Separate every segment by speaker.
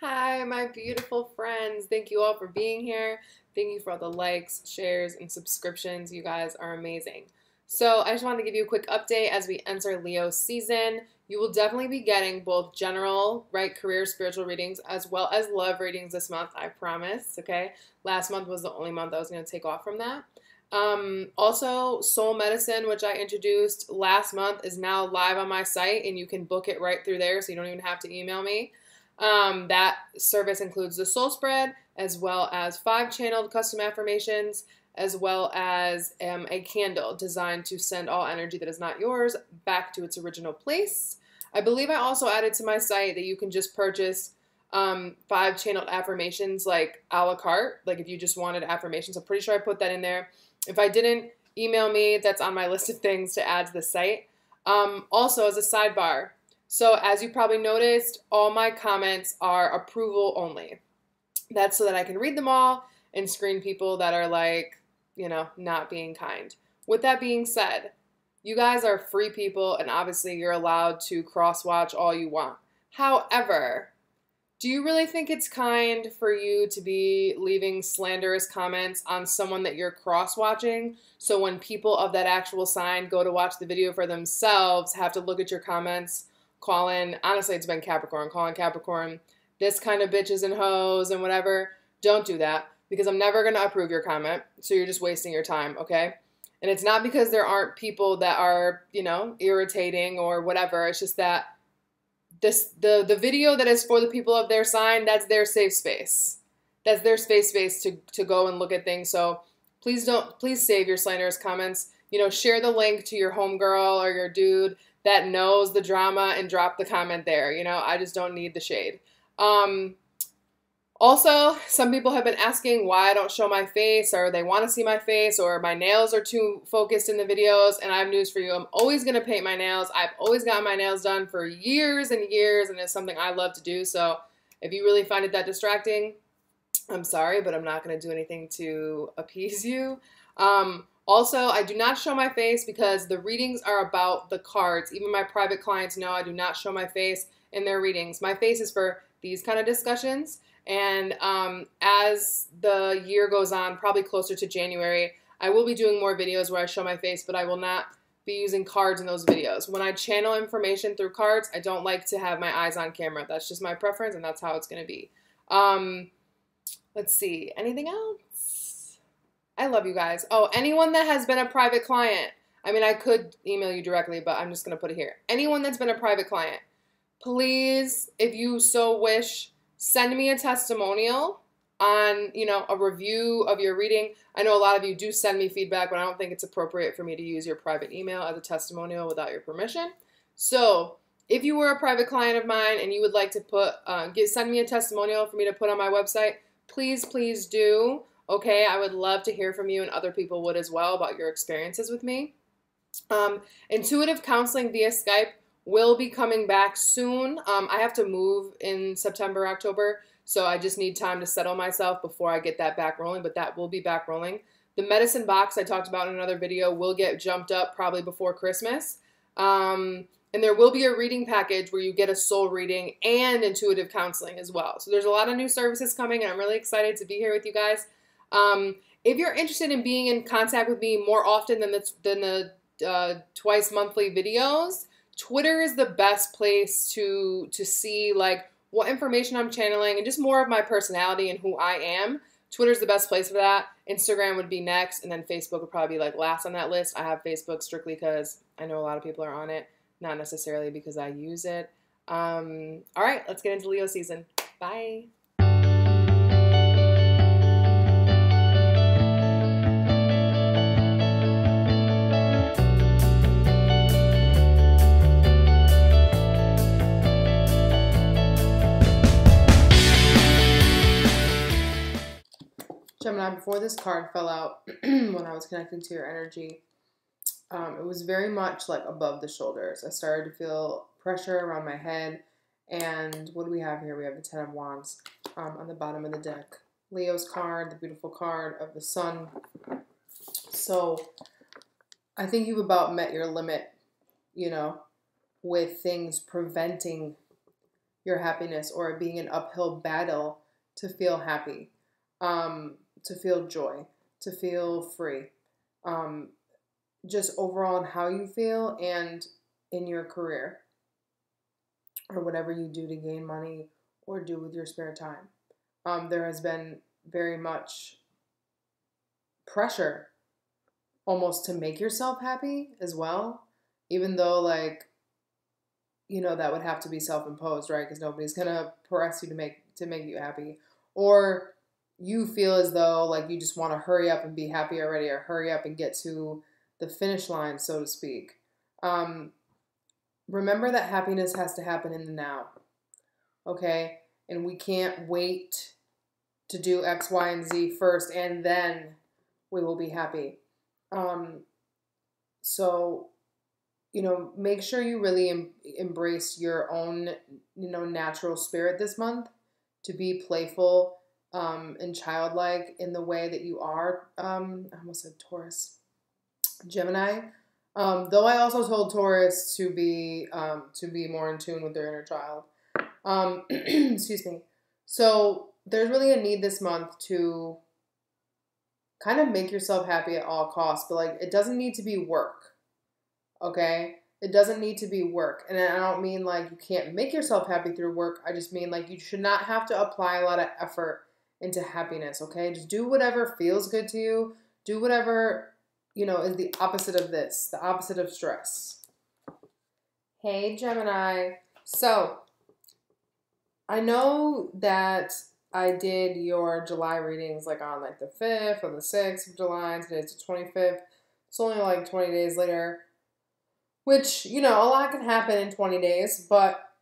Speaker 1: Hi, my beautiful friends. Thank you all for being here. Thank you for all the likes, shares, and subscriptions. You guys are amazing. So I just wanted to give you a quick update as we enter Leo season. You will definitely be getting both general, right, career spiritual readings as well as love readings this month, I promise, okay? Last month was the only month I was going to take off from that. Also, Soul Medicine, which I introduced last month, is now live on my site, and you can book it right through there, so you don't even have to email me. That service includes the soul spread, as well as 5 channeled custom affirmations, as well as a candle designed to send all energy that is not yours back to its original place. I believe I also added to my site that you can just purchase 5 channeled affirmations like a la carte, like if you just wanted affirmations. I'm pretty sure I put that in there. If I didn't, email me. That's on my list of things to add to the site. Also, as a sidebar, so as you probably noticed, all my comments are approval only. That's so that I can read them all and screen people that are like, not being kind. With that being said, you guys are free people and obviously you're allowed to cross-watch all you want. However, do you really think it's kind for you to be leaving slanderous comments on someone that you're cross-watching? So when people of that actual sign go to watch the video for themselves, have to look at your comments, honestly, it's been Capricorn, calling Capricorn this kind of bitches and hoes and whatever. Don't do that because I'm never going to approve your comment. So you're just wasting your time, okay? And it's not because there aren't people that are, irritating or whatever. It's just that the video that is for the people of their sign, that's their safe space. That's their space to go and look at things. So please save your slanderous comments. Share the link to your homegirl or your dude that knows the drama and drop the comment there. I just don't need the shade. Also, some people have been asking why I don't show my face, or they want to see my face, or my nails are too focused in the videos, and I have news for you. I'm always going to paint my nails. I've always gotten my nails done for years and years, and it's something I love to do. So if you really find it that distracting, I'm sorry, but I'm not going to do anything to appease you. Also, I do not show my face because the readings are about the cards. Even my private clients know I do not show my face in their readings. My face is for these kind of discussions. And as the year goes on, probably closer to January, I will be doing more videos where I show my face, but I will not be using cards in those videos. When I channel information through cards, I don't like to have my eyes on camera. That's just my preference, and that's how it's going to be. Let's see. Anything else? I love you guys. Oh, anyone that has been a private client. I mean, I could email you directly, but I'm just going to put it here. Anyone that's been a private client, please, if you so wish, send me a testimonial on, a review of your reading. I know a lot of you do send me feedback, but I don't think it's appropriate for me to use your private email as a testimonial without your permission. So if you were a private client of mine and you would like to send me a testimonial for me to put on my website, please do. Okay, I would love to hear from you, and other people would as well, about your experiences with me. Intuitive counseling via Skype will be coming back soon. I have to move in September, October, so I just need time to settle myself before I get that back rolling, but that will be back rolling. The medicine box I talked about in another video will get jumped up probably before Christmas. And there will be a reading package where you get a soul reading and intuitive counseling as well. So there's a lot of new services coming, and I'm really excited to be here with you guys. If you're interested in being in contact with me more often than the twice monthly videos, Twitter is the best place to see like what information I'm channeling and just more of my personality and who I am. Twitter's the best place for that. Instagram would be next, and then Facebook would probably be like last on that list. I have Facebook strictly because I know a lot of people are on it, not necessarily because I use it. All right, let's get into Leo season. Bye. Gemini, before this card fell out, when I was connecting to your energy, it was very much like above the shoulders. I started to feel pressure around my head. And what do we have here? We have the Ten of Wands on the bottom of the deck. Leo's card, the beautiful card of the Sun. So I think you've about met your limit, with things preventing your happiness, or it being an uphill battle to feel happy, to feel joy, to feel free, just overall in how you feel and in your career or whatever you do to gain money or do with your spare time. There has been very much pressure almost to make yourself happy as well, even though, like, you know, that would have to be self-imposed, right? Because nobody's gonna press you to make you happy. Or you feel as though like you just want to hurry up and be happy already, or hurry up and get to the finish line, so to speak. Remember that happiness has to happen in the now, okay? And we can't wait to do X, Y, and Z first, and then we will be happy. So, you know, make sure you really embrace your own, you know, natural spirit this month, to be playful and childlike in the way that you are. I almost said Taurus. Gemini. Though I also told Taurus to be more in tune with their inner child. Excuse me. So there's really a need this month to kind of make yourself happy at all costs, but like it doesn't need to be work. Okay? It doesn't need to be work. And I don't mean like you can't make yourself happy through work. I just mean like you should not have to apply a lot of effort into happiness, okay? Just do whatever feels good to you. Do whatever, you know, is the opposite of this, the opposite of stress. Hey, Gemini. So, I know that I did your July readings like on like the 5th or the 6th of July. Today's the 25th. It's only like 20 days later. Which, you know, a lot can happen in 20 days, but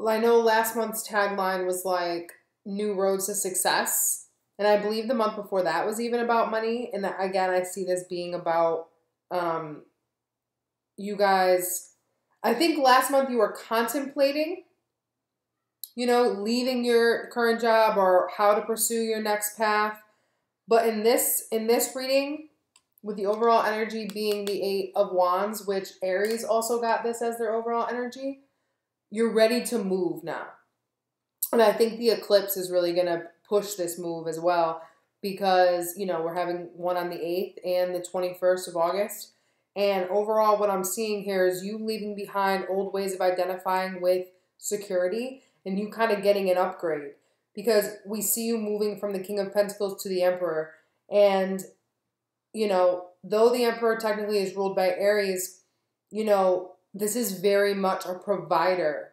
Speaker 1: I know last month's tagline was like, new roads to success. And I believe the month before that was even about money. And that, again, I see this being about you guys. I think last month you were contemplating, you know, leaving your current job or how to pursue your next path. But in this reading, with the overall energy being the 8 of Wands, which Aries also got this as their overall energy, you're ready to move now. And I think the eclipse is really going to push this move as well, because, you know, we're having one on the 8th and the 21st of August. And overall, what I'm seeing here is you leaving behind old ways of identifying with security and you kind of getting an upgrade, because we see you moving from the King of Pentacles to the Emperor. And, you know, though the Emperor technically is ruled by Aries, you know, this is very much a provider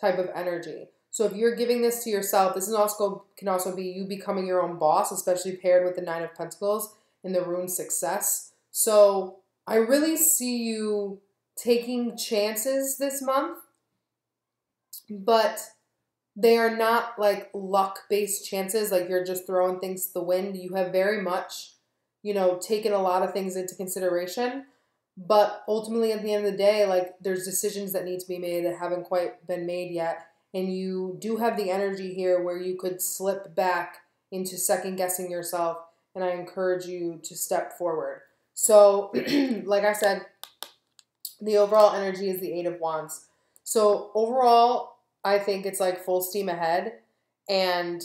Speaker 1: type of energy. So if you're giving this to yourself, this is can also be you becoming your own boss, especially paired with the 9 of Pentacles in the rune success. So I really see you taking chances this month, but they are not like luck-based chances, like you're just throwing things to the wind. You have very much, you know, taken a lot of things into consideration, but ultimately at the end of the day, like there's decisions that need to be made that haven't quite been made yet. And you do have the energy here where you could slip back into second-guessing yourself, and I encourage you to step forward. So, like I said, the overall energy is the 8 of Wands. So, overall, I think it's like full steam ahead. And,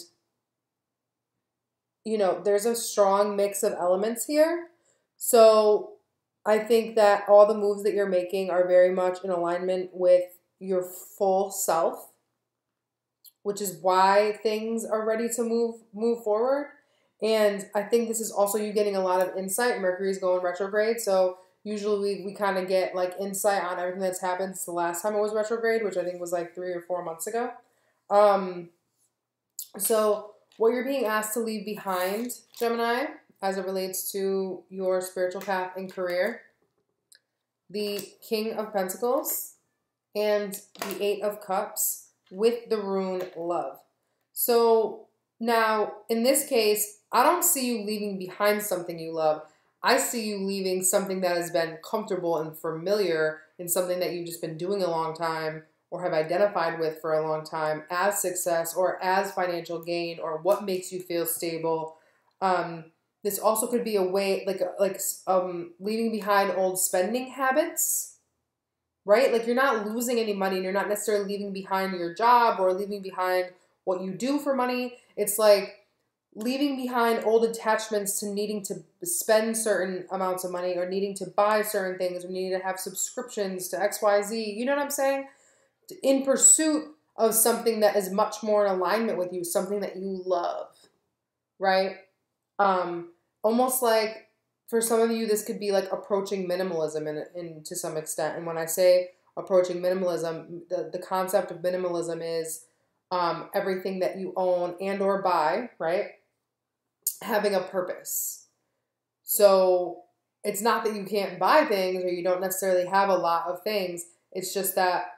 Speaker 1: you know, there's a strong mix of elements here. So, I think that all the moves that you're making are very much in alignment with your full self, which is why things are ready to move forward. And I think this is also you getting a lot of insight. Mercury's going retrograde, so usually we kind of get like insight on everything that's happened since the last time it was retrograde, which I think was like 3 or 4 months ago. So what you're being asked to leave behind, Gemini, as it relates to your spiritual path and career, the King of Pentacles and the 8 of Cups, with the rune love. So now, in this case, I don't see you leaving behind something you love. I see you leaving something that has been comfortable and familiar and something that you've just been doing a long time or have identified with for a long time as success or as financial gain or what makes you feel stable. This also could be a way, leaving behind old spending habits, right? Like you're not losing any money and you're not necessarily leaving behind your job or leaving behind what you do for money. It's like leaving behind old attachments to needing to spend certain amounts of money or needing to buy certain things or needing to have subscriptions to XYZ. You know what I'm saying? In pursuit of something that is much more in alignment with you, something that you love, right? Almost like for some of you, this could be like approaching minimalism in to some extent. And when I say approaching minimalism, the concept of minimalism is everything that you own and or buy, right? Having a purpose. So it's not that you can't buy things or you don't necessarily have a lot of things. It's just that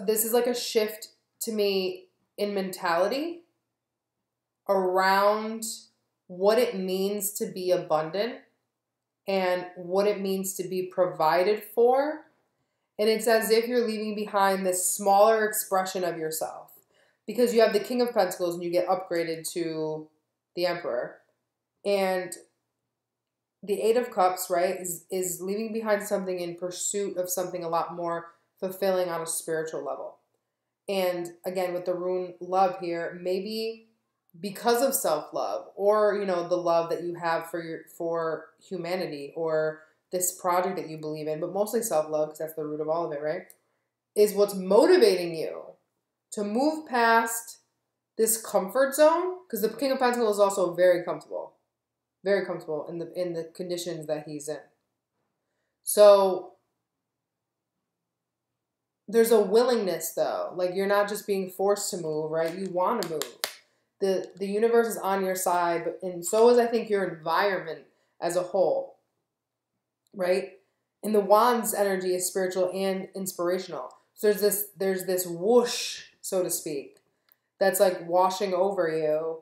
Speaker 1: this is like a shift to me in mentality around what it means to be abundant and what it means to be provided for. And it's as if you're leaving behind this smaller expression of yourself because you have the King of Pentacles and you get upgraded to the Emperor. And the Eight of Cups, right, is leaving behind something in pursuit of something a lot more fulfilling on a spiritual level. And again, with the rune love here, maybe because of self-love or, you know, the love that you have for humanity or this project that you believe in, but mostly self-love because that's the root of all of it, right, is what's motivating you to move past this comfort zone, because the King of Pentacles is also very comfortable in the conditions that he's in. So there's a willingness though, like you're not just being forced to move, right? You want to move. The universe is on your side, and so is I think your environment as a whole, right? And the Wands energy is spiritual and inspirational. So there's this whoosh, so to speak, that's like washing over you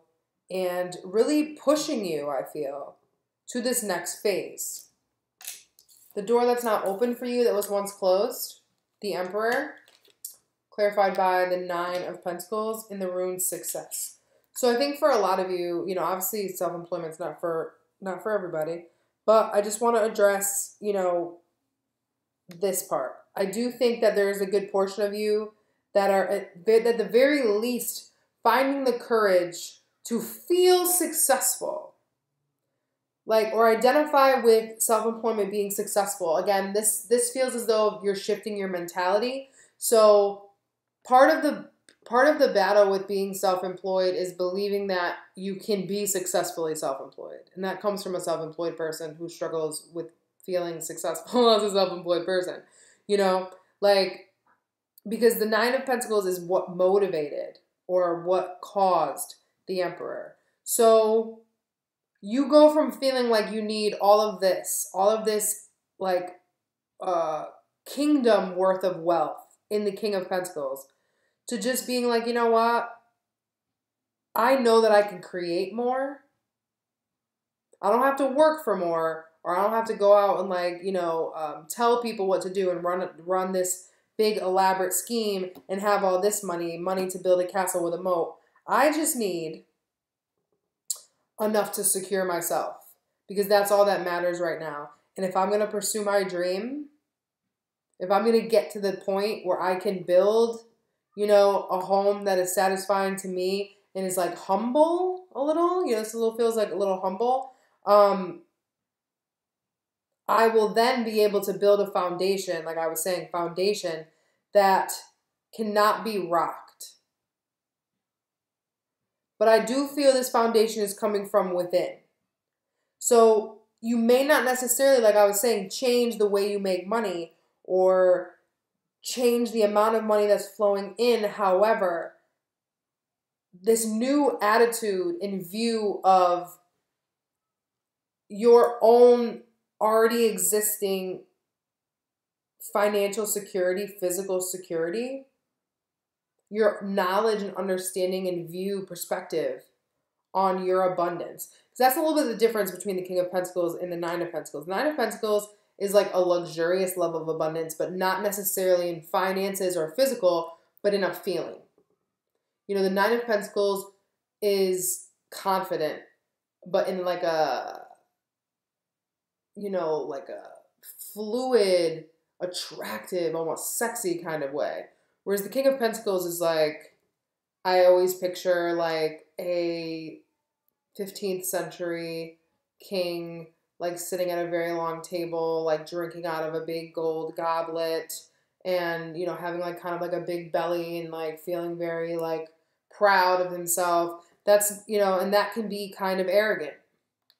Speaker 1: and really pushing you, I feel, to this next phase. The door that's not open for you that was once closed, the Emperor, clarified by the Nine of Pentacles in the rune Success. So I think for a lot of you, you know, obviously self-employment's not for everybody, but I just want to address, you know, this part. I do think that there is a good portion of you that are at the very least finding the courage to feel successful, like, or identify with self-employment being successful. Again, this feels as though you're shifting your mentality. So part of the battle with being self-employed is believing that you can be successfully self-employed. And that comes from a self-employed person who struggles with feeling successful as a self-employed person. You know, like, because the Nine of Pentacles is what motivated or what caused the Emperor. So you go from feeling like you need all of this like kingdom worth of wealth in the King of Pentacles to just being like, you know what? I know that I can create more. I don't have to work for more, or I don't have to go out and like, you know, tell people what to do and run this big elaborate scheme and have all this money to build a castle with a moat. I just need enough to secure myself because that's all that matters right now. And if I'm going to pursue my dream, if I'm going to get to the point where I can build, you know, a home that is satisfying to me and is like humble a little, you know, this little feels like a little humble, I will then be able to build a foundation, like I was saying, foundation that cannot be rocked. But I do feel this foundation is coming from within. So you may not necessarily, like I was saying, change the way you make money or change the amount of money that's flowing in. However, this new attitude in view of your own already existing financial security, physical security, your knowledge and understanding and view perspective on your abundance. Because that's a little bit of the difference between the King of Pentacles and the Nine of Pentacles. Nine of Pentacles is like a luxurious level of abundance, but not necessarily in finances or physical, but in a feeling. You know, the Nine of Pentacles is confident, but in like a, you know, like a fluid, attractive, almost sexy kind of way. Whereas the King of Pentacles is like, I always picture like a 15th century king, like sitting at a very long table, like drinking out of a big gold goblet, and, you know, having like kind of like a big belly and like feeling very like proud of himself. That's, you know, and that can be kind of arrogant.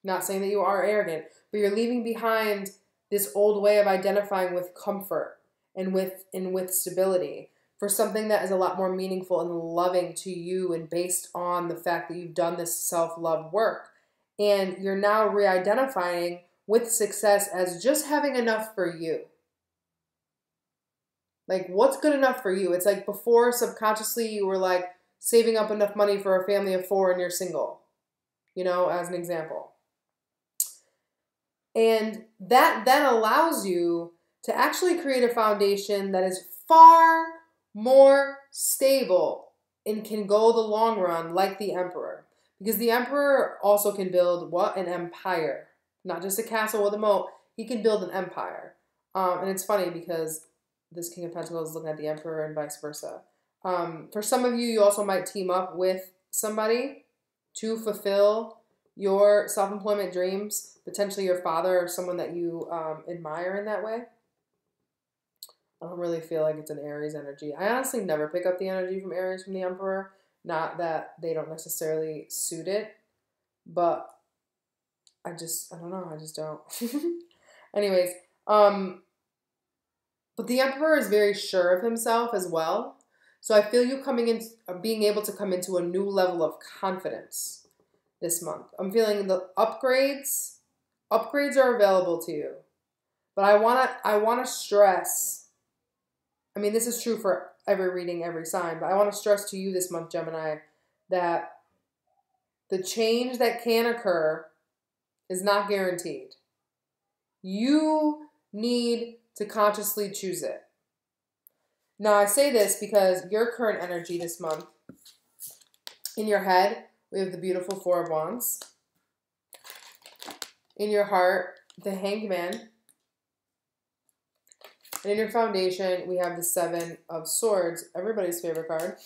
Speaker 1: Not saying that you are arrogant, but you're leaving behind this old way of identifying with comfort and with stability for something that is a lot more meaningful and loving to you, and based on the fact that you've done this self-love work. And you're now re-identifying with success as just having enough for you. Like, what's good enough for you? It's like before, subconsciously, you were like saving up enough money for a family of 4 and you're single, you know, as an example. And that then allows you to actually create a foundation that is far more stable and can go the long run, like the Emperor. Because the Emperor also can build what? An empire. Not just a castle with a moat. He can build an empire. And it's funny because this King of Pentacles is looking at the Emperor and vice versa. For some of you, you also might team up with somebody to fulfill your self-employment dreams, potentially your father or someone that you admire in that way. I don't really feel like it's an Aries energy. I honestly never pick up the energy from Aries from the Emperor. Not that they don't necessarily suit it, but I don't know. I just don't. Anyways, but the Emperor is very sure of himself as well. So I feel you being able to come into a new level of confidence this month. I'm feeling the upgrades are available to you. But I want to stress, I mean, this is true for every reading, every sign, but I want to stress to you this month, Gemini, that the change that can occur is not guaranteed. You need to consciously choose it. Now, I say this because your current energy this month, in your head, we have the beautiful 4 of Wands. In your heart, the Hanged Man. And in your foundation, we have the 7 of Swords, everybody's favorite card.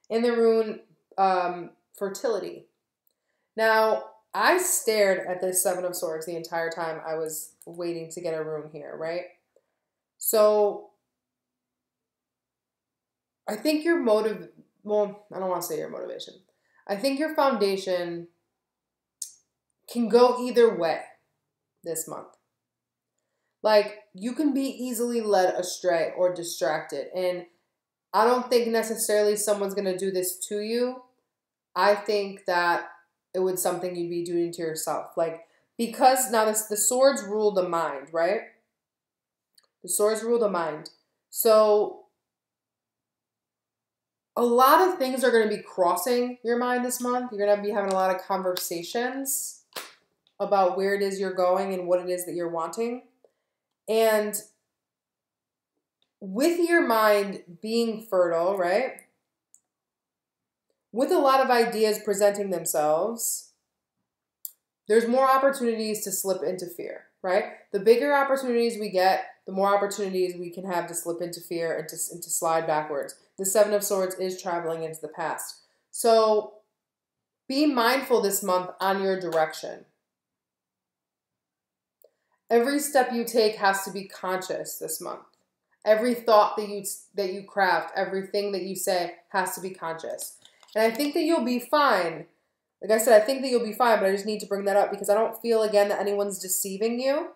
Speaker 1: In the rune, fertility. Now, I stared at this 7 of Swords the entire time I was waiting to get a rune here, right? So, I think your well, I don't want to say your motivation. I think your foundation can go either way this month. Like, you can be easily led astray or distracted. And I don't think necessarily someone's going to do this to you. I think that it would something you'd be doing to yourself. Like, because now the swords rule the mind, right? The swords rule the mind. So a lot of things are going to be crossing your mind this month. You're going to be having a lot of conversations about where it is you're going and what it is that you're wanting. And with your mind being fertile, right? With a lot of ideas presenting themselves, there's more opportunities to slip into fear, right? The bigger opportunities we get, the more opportunities we can have to slip into fear and to slide backwards. The 7 of Swords is traveling into the past. So be mindful this month on your direction. Every step you take has to be conscious this month. Every thought that you craft, everything that you say has to be conscious. And I think that you'll be fine. Like I said, I think that you'll be fine, but I just need to bring that up because I don't feel, again, that anyone's deceiving you.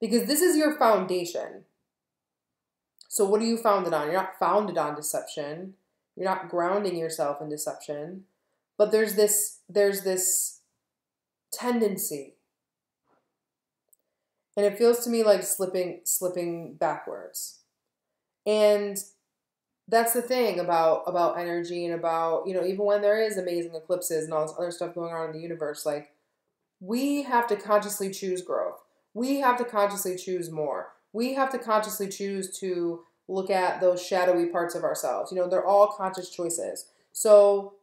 Speaker 1: Because this is your foundation. So what are you founded on? You're not founded on deception. You're not grounding yourself in deception. But there's this tendency. And it feels to me like slipping backwards. And that's the thing about energy and about, you know, even when there is amazing eclipses and all this other stuff going on in the universe, like, we have to consciously choose growth. We have to consciously choose more. We have to consciously choose to look at those shadowy parts of ourselves. You know, they're all conscious choices. So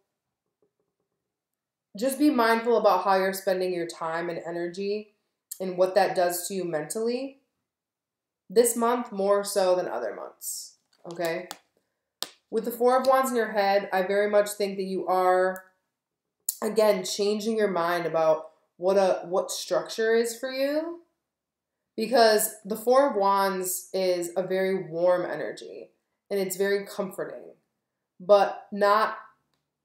Speaker 1: just be mindful about how you're spending your time and energy and what that does to you mentally. This month more so than other months, okay? With the Four of Wands in your head, I very much think that you are, again, changing your mind about what structure is for you. Because the Four of Wands is a very warm energy and it's very comforting, but not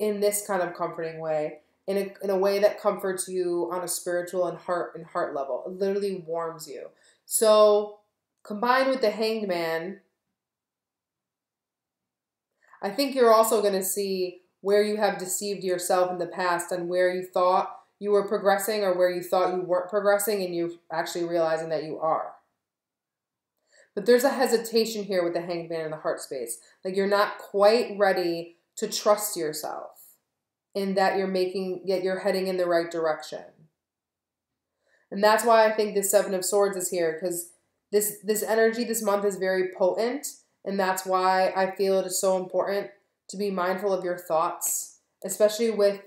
Speaker 1: in this kind of comforting way, in a way that comforts you on a spiritual and heart level. It literally warms you. So combined with the Hanged Man, I think you're also going to see where you have deceived yourself in the past and where you thought you were progressing or where you thought you weren't progressing and you're actually realizing that you are. But there's a hesitation here with the Hanged Man in the heart space. Like you're not quite ready to trust yourself in that yet you're heading in the right direction. And that's why I think the Seven of Swords is here, because this energy this month is very potent. And that's why I feel it is so important to be mindful of your thoughts, especially with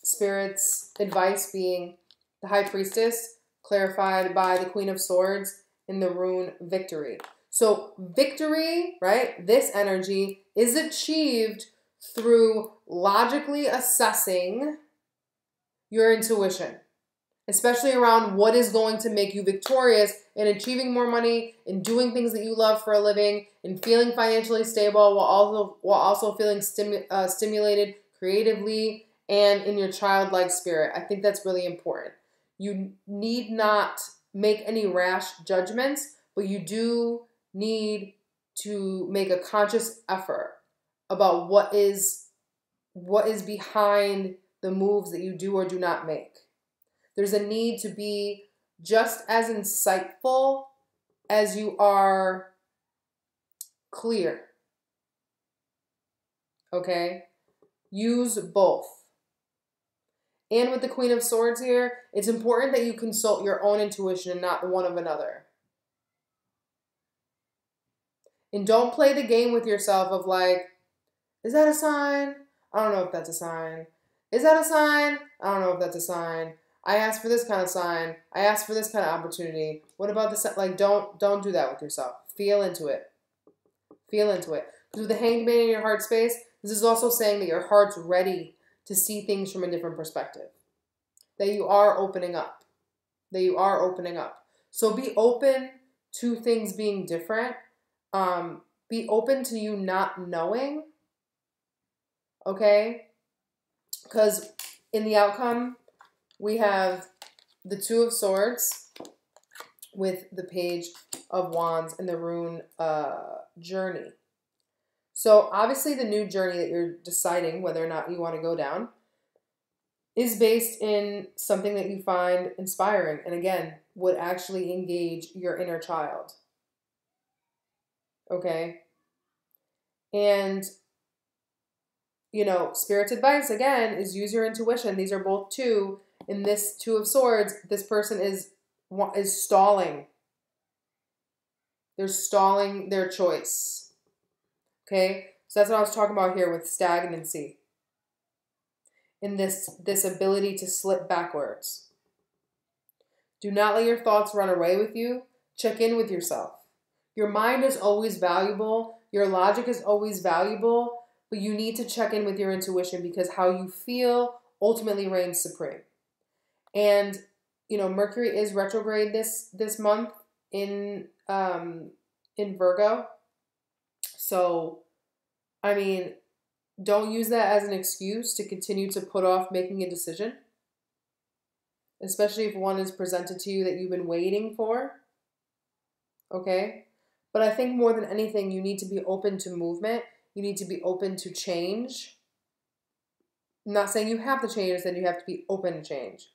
Speaker 1: Spirit's advice being the High Priestess, clarified by the Queen of Swords in the rune Victory. So victory, right, this energy is achieved through logically assessing your intuition, especially around what is going to make you victorious in achieving more money, in doing things that you love for a living, in feeling financially stable while also feeling stimulated creatively and in your childlike spirit. I think that's really important. You need not make any rash judgments, but you do need to make a conscious effort about what is behind the moves that you do or do not make. There's a need to be just as insightful as you are clear. Okay? Use both. And with the Queen of Swords here, it's important that you consult your own intuition and not the one of another. And don't play the game with yourself of like, is that a sign? I don't know if that's a sign. Is that a sign? I don't know if that's a sign. I asked for this kind of sign. I asked for this kind of opportunity. What about this? Like, don't do that with yourself. Feel into it. Feel into it. Because with the Hanged Man in your heart space, this is also saying that your heart's ready to see things from a different perspective. That you are opening up. That you are opening up. So be open to things being different. Be open to you not knowing. Okay? Because in the outcome, we have the Two of Swords with the Page of Wands and the rune Journey. So obviously the new journey that you're deciding whether or not you want to go down is based in something that you find inspiring and, again, would actually engage your inner child. Okay? And, you know, Spirit's advice, again, is use your intuition. These are both two. In this Two of Swords, this person is stalling. They're stalling their choice. Okay? So that's what I was talking about here with stagnancy. In this ability to slip backwards. Do not let your thoughts run away with you. Check in with yourself. Your mind is always valuable. Your logic is always valuable. But you need to check in with your intuition because how you feel ultimately reigns supreme. And, you know, Mercury is retrograde this month in Virgo. So, I mean, don't use that as an excuse to continue to put off making a decision. Especially if one is presented to you that you've been waiting for. Okay? But I think more than anything, you need to be open to movement. You need to be open to change. I'm not saying you have to change, then you have to be open to change.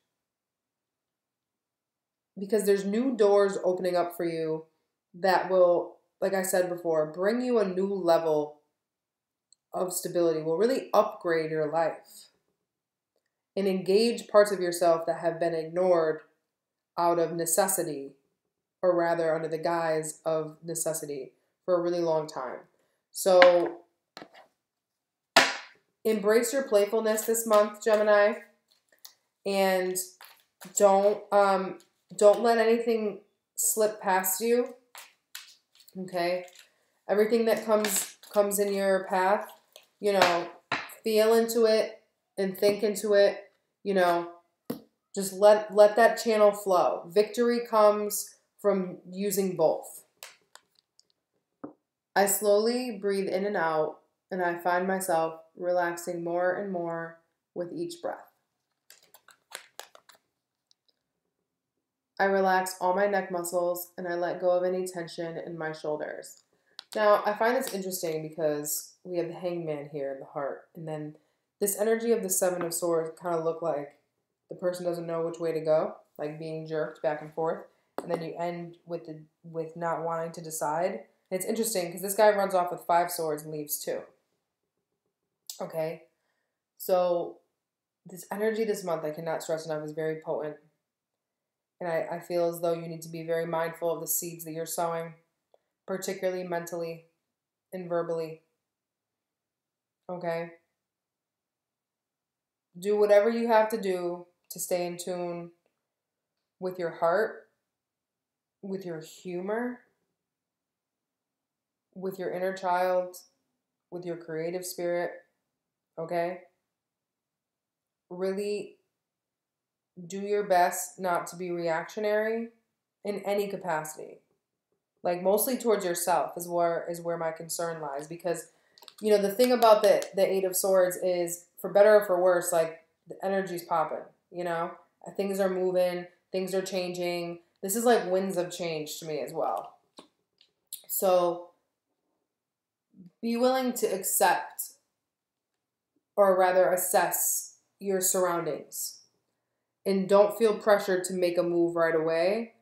Speaker 1: Because there's new doors opening up for you that will, like I said before, bring you a new level of stability, will really upgrade your life and engage parts of yourself that have been ignored out of necessity, or rather under the guise of necessity for a really long time. So embrace your playfulness this month, Gemini, and don't let anything slip past you Okay? Everything that comes in your path, you know, feel into it and think into it, you know, just let that channel flow. Victory comes from using both. I slowly breathe in and out, and I find myself relaxing more and more with each breath. I relax all my neck muscles, and I let go of any tension in my shoulders. Now, I find this interesting because we have the Hangman here in the heart, and then this energy of the Seven of Swords kind of look like the person doesn't know which way to go, like being jerked back and forth, and then you end with not wanting to decide. And it's interesting because this guy runs off with 5 swords and leaves 2. Okay, so this energy this month, I cannot stress enough, is very potent. And I feel as though you need to be very mindful of the seeds that you're sowing, particularly mentally and verbally. Okay? Do whatever you have to do to stay in tune with your heart, with your humor, with your inner child, with your creative spirit. Okay? Really do your best not to be reactionary in any capacity. Like mostly towards yourself is where my concern lies, because you know the thing about the 8 of Swords is, for better or for worse, like the energy's popping, you know? Things are moving, things are changing. This is like winds of change to me as well. So be willing to accept, or rather assess, your surroundings. And don't feel pressured to make a move right away,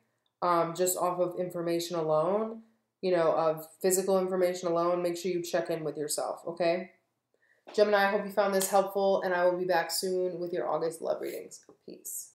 Speaker 1: just off of information alone, you know, of physical information alone. Make sure you check in with yourself, okay? Gemini, I hope you found this helpful, and I will be back soon with your August love readings. Peace.